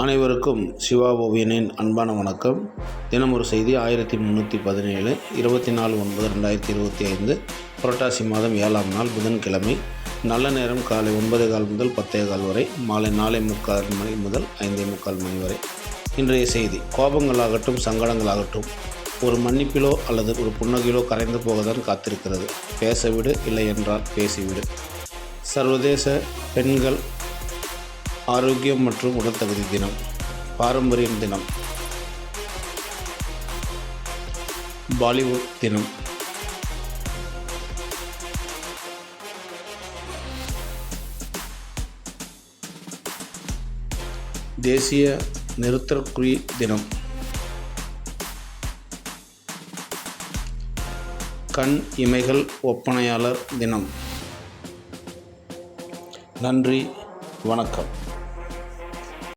அனைவருக்கும் சிவா ஓவியனின் அன்பான வணக்கம். தினம் ஒரு செய்தி 1317 24/9/2025 புரட்டாசி மாதம் 7ஆம் நாள் புதன்கிழமை. நல்ல நேரம் காலை 9:15 முதல் 10:15 வரை, மாலை 4:45 மணி முதல் 5:45 மணி வரை. இன்றைய செய்தி: கோபங்களாகட்டும் சங்கடங்களாகட்டும் ஒரு மன்னிப்பிலோ அல்லது ஒரு புன்னகையிலோ கரைந்து போகத்தான் காத்திருக்கிறது. பேசவிடு, இல்லை என்றால் பேசிவிடு. சர்வதேச பெண்கள் ஆரோக்கியம் மற்றும் உடல் தகுதி தினம், பாரம்பரியம் தினம், பாலிவுட் தினம், தேசிய நிறுத்தற்குறி தினம், கண் இமைகள் ஒப்பனையாளர் தினம். நன்றி, வணக்கம்.